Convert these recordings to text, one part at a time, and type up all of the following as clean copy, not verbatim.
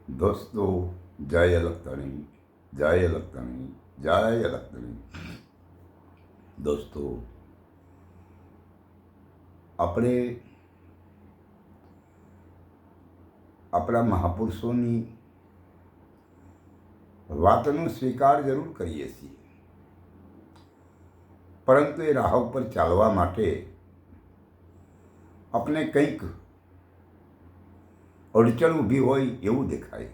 दोस्तों, जय अलगतणी, जय अलगतणी, जय अलगतणी। दोस्तों, આપણે આપણા મહાપુરુષોની વાતનો સ્વીકાર જરૂર કરીએ છીએ, પરંતુ એ રાહ ઉપર ચાલવા માટે આપણે કંઈક અડચણ ઊભી હોય એવું દેખાય.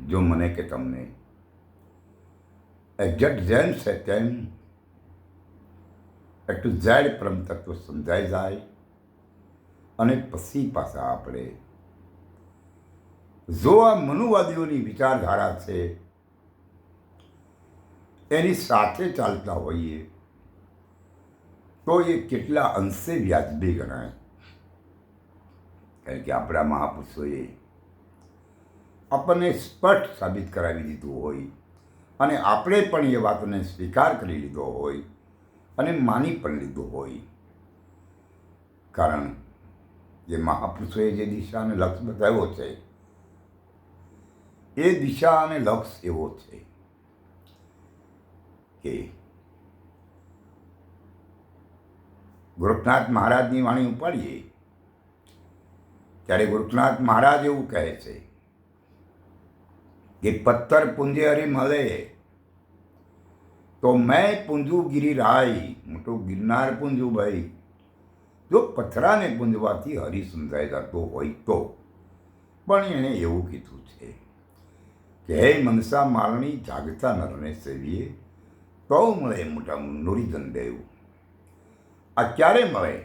જો મને કે તમને એક્ઝેક્ટ જેમ છે તેમ એટલું ઝેડ પરમ તત્વ સમજાઈ જાય અને પછી પાછા આપણે જો આ મનુવાદીઓની વિચારધારા છે એની સાથે ચાલતા હોઈએ તો એ કેટલા અંશે વ્યાજબી ગણાય. કારણ કે આપણા મહાપુરુષોએ આપણને સ્પષ્ટ સાબિત કરાવી દીધું હોય અને આપણે પણ એ વાતને સ્વીકાર કરી લીધો હોય અને માની પણ લીધું હોય. કારણ જે મહાપુરુષોએ જે દિશા અને લક્ષ્ય બતાવ્યો છે એ દિશા અને લક્ષ્ય એવો છે કે ગોરખનાથ મહારાજની વાણી ઉપાડીએ ત્યારે ગોરખનાથ મહારાજ એવું કહે છે કે પથ્થર પૂંજે હરી મળે તો મેં પૂંજું ગિરિરાય. મોટું ગિરનાર પૂંજું ભાઈ. જો પથરાને પૂંજવાથી હરી સમજાઈ જતો હોય તો. પણ એણે એવું કીધું છે કે હે મનસા મારણી જાગતા નરને સેવીએ તો મળે મોટા નુરીજન દેવ. આ ક્યારે મળે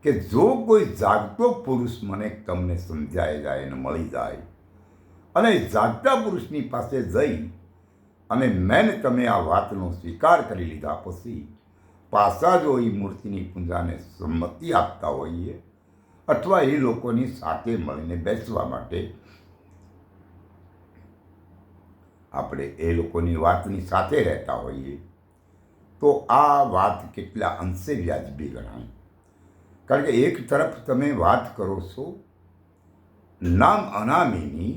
કે જો કોઈ જાગતો પુરુષ મને તમને સમજાઈ જાય અને મળી જાય અને જાગતા પુરુષની પાસે જઈ અને મેં તમે આ વાતનો સ્વીકાર કરી લીધા પછી પાછા જો એ મૂર્તિની પૂજાને સંમતિ આપતા હોઈએ અથવા એ લોકોની સાથે મળીને બેસવા માટે આપણે એ લોકોની વાતની સાથે રહેતા હોઈએ તો આ વાત કેટલા અંશે વ્યાજબી ગણાય. કારણ કે એક તરફ તમે વાત કરો છો નામ અનામીની,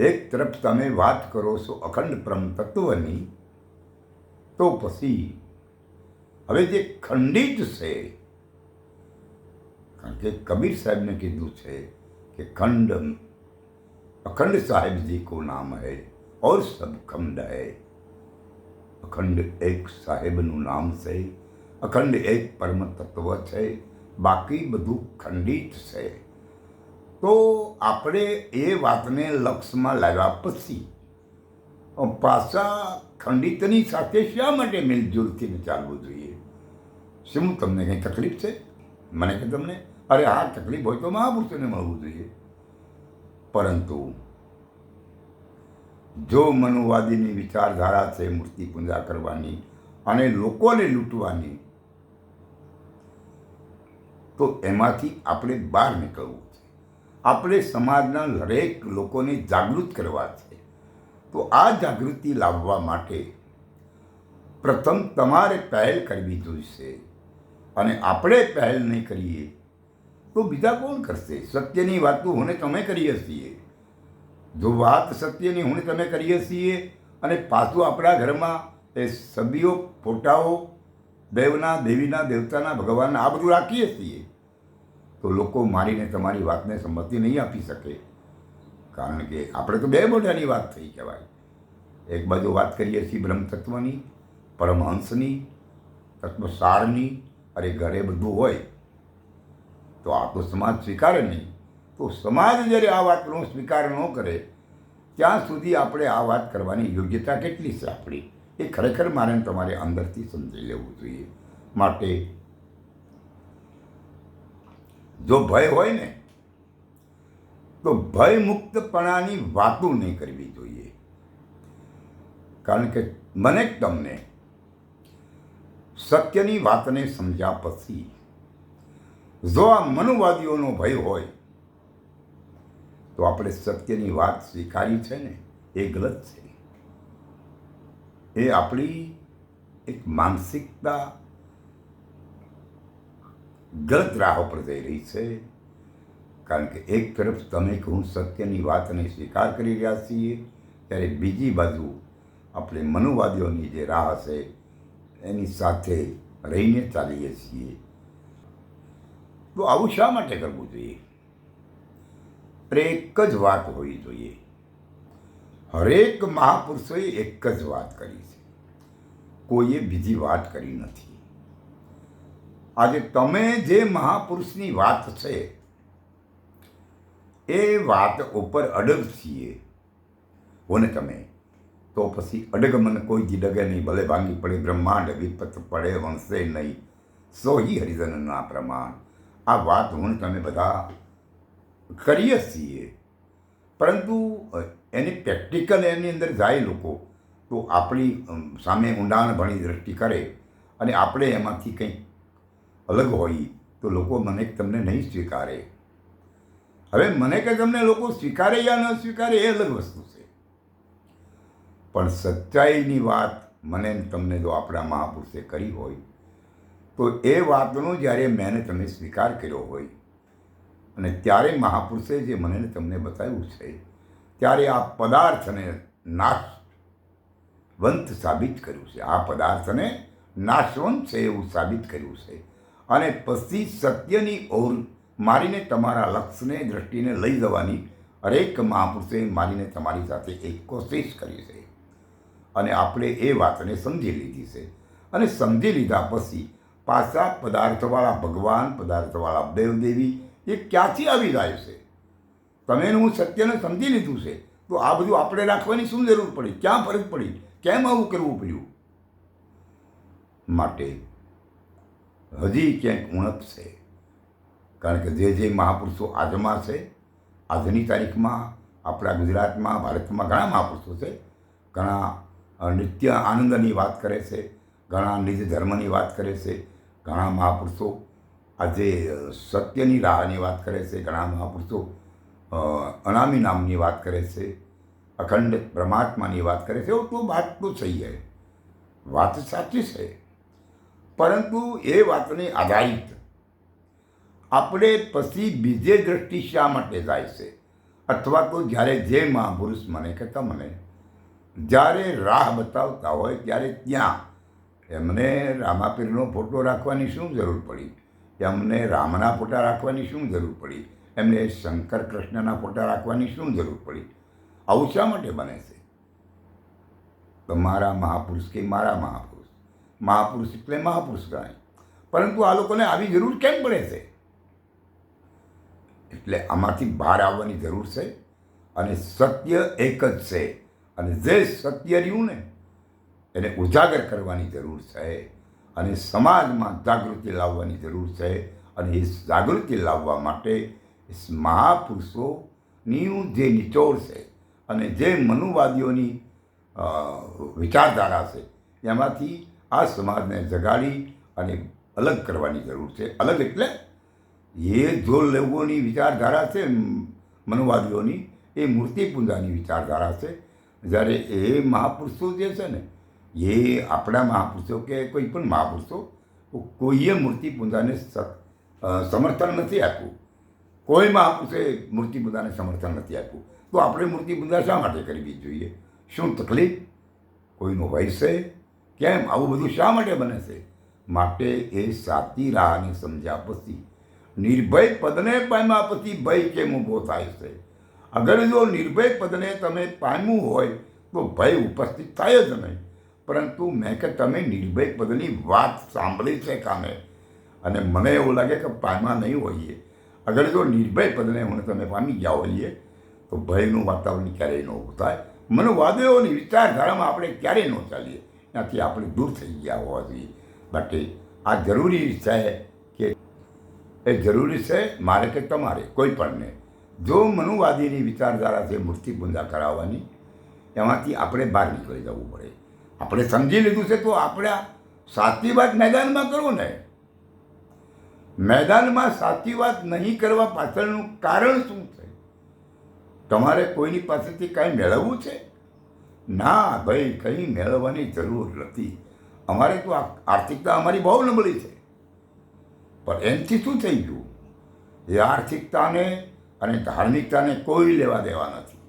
એક તરફ તમે વાત કરો છો અખંડ પરમ તત્વની, તો પછી હવે જે ખંડિત છે, કારણ કે કબીર સાહેબને કીધું છે કે અખંડ સાહેબ જી કો નામ હૈ ઓર સબ ખંડ હૈ. અખંડ એક સાહેબનું નામ છે, અખંડ એક પરમ તત્વ છે, બાકી બધું ખંડિત છે. તો આપણે એ વાતને લક્ષમાં લાવ્યા પછી પાછા ખંડિતની સાથે શા માટે મિલજુલથી ચાલવું જોઈએ? શું તમને કંઈ તકલીફ છે? મને કે તમને અરે હા તકલીફ હોય તો મહાપુરુષોને મળવું જોઈએ. પરંતુ જો મનુવાદીની વિચારધારા છે મૂર્તિ પૂજા કરવાની અને લોકોને લૂંટવાની, તો એમાંથી આપણે બહાર નીકળવું છે. આપણે સમાજના દરેક લોકોને જાગૃત કરવા છે. તો આ જાગૃતિ લાવવા માટે પ્રથમ તમારે પહેલ કરવી જોઈશે અને આપણે પહેલ નહીં કરીએ તો બીજા કોણ કરશે? સત્યની વાતો હું તમે કરીએ છીએ. જો વાત સત્યની હું તમે કરીએ છીએ અને પાછું આપણા ઘરમાં એ છબીઓ ફોટાઓ દેવના દેવીના દેવતાના ભગવાનના આ બધું રાખીએ છીએ તો લોકો મારીને તમારી વાતને સંમતિ નહીં આપી શકે. કારણ કે આપણે તો બે મોઢાની વાત થઈ કહેવાય. એક બાજુ વાત કરીએ છીએ બ્રહ્મતત્વની, પરમહંસની, તત્વસારની, અરે ઘરે બધું હોય તો આ તો સમાજ સ્વીકારે નહીં. તો સમાજ જ્યારે આ વાતનો સ્વીકાર ન કરે ત્યાં સુધી આપણે આ વાત કરવાની યોગ્યતા કેટલી છે આપણી, એ ખરેખર મારે તમારે અંદરથી સમજી લેવું જોઈએ. માટે જો ભય હોય ને તો ભય મુક્તપણાની વાતો નહીં કરવી જોઈએ. કારણ કે મને તમને સત્યની વાતને સમજ્યા પછી જો આ મનુવાદીઓનો ભય હોય તો આપણે સત્યની વાત સ્વીકારી છે ને એ ગલત છે. એ આપણી એક માનસિકતા ગલત રાહ પર જઈ રહી છે. કારણ કે એક તરફ તમે કે હું સત્યની વાતને સ્વીકાર કરી રહ્યા છીએ, ત્યારે બીજી બાજુ આપણે મનુવાદીઓની જે રાહ છે એની સાથે રહીને ચાલીએ છીએ. તો આવું શા માટે કરવું જોઈએ? અરે એક જ વાત હોવી જોઈએ. હરેક મહાપુરુષોએ એક જ વાત કરી છે, કોઈએ બીજી વાત કરી નથી. આજે તમે જે મહાપુરુષની વાત છે એ વાત ઉપર અડગ છીએ હો ને તમે, તો પછી અડગ મન કોઈ દી ડગે નહીં, ભલે ભાંગી પડે બ્રહ્માંડ, વિપત પડે વંશે નહીં, સોહી હરિજનના પ્રમાણ. આ વાત હું તમે બધા કરીએ છીએ, પરંતુ એની પ્રેક્ટિકલ એની અંદર જાય લોકો તો આપણી સામે ઊંડાણ ભણી દ્રષ્ટિ કરે અને આપણે એમાંથી કંઈક અલગ હોઈએ તો લોકો મને તમને નહીં સ્વીકારે. હવે મને કે તમને લોકો સ્વીકારે યા ન સ્વીકારે એ અલગ વસ્તુ છે, પણ સચ્ચાઈની વાત મને તમને જો આપણા મહાપુરુષે કરી હોય તો એ વાતનો જ્યારે મેં તમે સ્વીકાર કર્યો હોય અને ત્યારે મહાપુરુષે જે મને તમને બતાવ્યું છે ત્યારે આ પદાર્થને નાશવંત સાબિત કર્યું છે. આ પદાર્થને નાશવંત છે એવું સાબિત કર્યું છે. અને પછી સત્યની ઓર મારીને તમારા લક્ષ્યને દ્રષ્ટિને લઈ જવાની હરેક મહાપુરુષે મારીને તમારી સાથે એક કોશિશ કરી છે અને આપણે એ વાતને સમજી લીધી છે. અને સમજી લીધા પછી પાછા પદાર્થવાળા ભગવાન, પદાર્થવાળા દેવદેવી એ ક્યાંથી આવી જાય છે? તમે હું સત્યને સમજી લીધું છે તો આ બધું આપણે રાખવાની શું જરૂર પડી? ક્યાં ફરક પડી? કેમ આવું કરવું પડ્યું? માટે હજી ક્યાંક ઉણપ છે. કારણ કે જે મહાપુરુષો આજમાં છે, આજની તારીખમાં આપણા ગુજરાતમાં, ભારતમાં ઘણા મહાપુરુષો છે. ઘણા નિત્ય આનંદની વાત કરે છે, ઘણા નિજ ધર્મની વાત કરે છે, ઘણા મહાપુરુષો આજે સત્યની રાહની વાત કરે છે, ઘણા મહાપુરુષો અનામી નામની વાત કરે છે, અખંડ પરમાત્માની વાત કરે છે. એવું તો વાત તો સહી છે, વાત સાચી છે, પરંતુ એ વાતને આધારિત આપણે પછી બીજે દ્રષ્ટિ શા માટે જાય છે? અથવા તો જ્યારે જે મહાપુરુષ મને કે તમને જ્યારે રાહ બતાવતા હોય ત્યારે ત્યાં એમને રામાપીરનો ફોટો રાખવાની શું જરૂર પડી? એમને રામના ફોટા રાખવાની શું જરૂર પડી? એમને શંકર કૃષ્ણના ફોટા રાખવાની શું જરૂર પડી? આવું શા માટે બને છે? તમારા મહાપુરુષ કે મારા મહાપુરુષ, મહાપુરુષ એટલે મહાપુરુષ ગણાય, પરંતુ આ લોકોને આવી જરૂર કેમ પડે છે? એટલે આમાંથી બહાર આવવાની જરૂર છે અને સત્ય એક જ છે અને જે સત્ય રહ્યું ને એને ઉજાગર કરવાની જરૂર છે અને સમાજમાં જાગૃતિ લાવવાની જરૂર છે. અને એ જાગૃતિ લાવવા માટે મહાપુરુષોની જે નિચોડ છે અને જે મનુવાદીઓની વિચારધારા છે એમાંથી આ સમાજને જગાડી અને અલગ કરવાની જરૂર છે. અલગ એટલે એ જો લોકોની વિચારધારા છે મનુવાદીઓની, એ મૂર્તિ પૂજાની વિચારધારા છે. જ્યારે એ મહાપુરુષો જે છે ને એ આપણા મહાપુરુષો કે કોઈ પણ મહાપુરુષો કોઈએ મૂર્તિ પૂજાને સમર્થન નથી આપ્યું. કોઈ મહાપુરુષે મૂર્તિ પૂજાને સમર્થન નથી આપ્યું. તો આપણે મૂર્તિ પૂજા શા માટે કરવી જોઈએ? શું તકલીફ કોઈનો હોય છે? કેમ આવું બધું શા માટે બને છે? માટે એ સાચી રાહને સમજ્યા પછી નિર્ભય પદને પામ્યા પછી ભય કેમ ઊભો થાય છે? અગર જો નિર્ભય પદને તમે પામ્યું હોય તો ભય ઉપસ્થિત થાય જ નહીં. પરંતુ મેં કે તમે નિર્ભય પદની વાત સાંભળી છે કામે, અને મને એવું લાગે કે પામ્યા નહીં હોઈએ. અગર જો નિર્ભય પદને હું તમે પામી ગયા હોઈએ તો ભયનું વાતાવરણ ક્યારેય ન ઊભું થાય. મનોવાદીઓની વિચારધારામાં આપણે ક્યારેય ન ચાલીએ, ત્યાંથી આપણે દૂર થઈ ગયા હોવા જોઈએ. બાકી આ જરૂરી છે કે એ જરૂરી છે મારે કે તમારે કોઈ પણને જો મનુવાદીની વિચારધારા છે મૂર્તિ પૂજા કરાવવાની, એમાંથી આપણે બહાર નીકળી જવું પડે. આપણે સમજી લીધું છે તો આપણે સાચી વાત મેદાનમાં કરો ને. મેદાનમાં સાચી વાત નહીં કરવા પાછળનું કારણ શું છે? તમારે કોઈની પાસેથી કાંઈ મેળવવું છે? ના ભાઈ, કંઈ મેળવવાની જરૂર નથી. અમારે તો આર્થિકતા અમારી બહુ નબળી છે. પણ એનાથી શું થઈ ગયું? એ આર્થિકતાને અને ધાર્મિકતાને કોઈ લેવા દેવા નથી.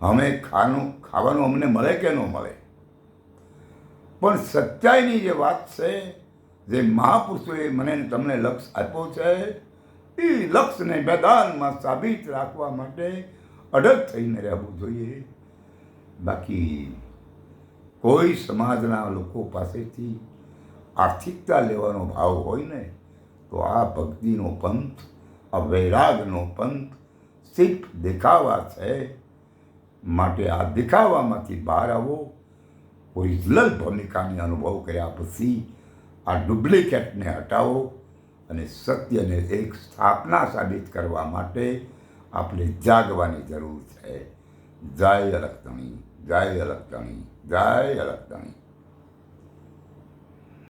અમે ખાવાનું અમને મળે કે ન મળે, પણ સચ્ચાઈની જે વાત છે, જે મહાપુરુષોએ મને ને તમને લક્ષ્ય આપ્યો છે, એ લક્ષ્યને મેદાનમાં સાબિત રાખવા માટે અડગ થઈને રહેવું જોઈએ. બાકી કોઈ સમાજના લોકો પાસેથી આર્થિકતા લેવાનો ભાવ હોય ને, તો આ ભક્તિનો પંથ, આ વૈરાગનો પંથ સિર્ફ દેખાવા છે. માટે આ દેખાવામાંથી બહાર આવો, ઓરિજિનલ ભૂમિકાની અનુભવ કર્યા પછી આ ડુપ્લિકેટને હટાવો અને સત્યને એક સ્થાપના સાબિત કરવા માટે આપણે જાગવાની જરૂર છે. જય અલખધણી, જય અલખધણી, જય અલખધણી.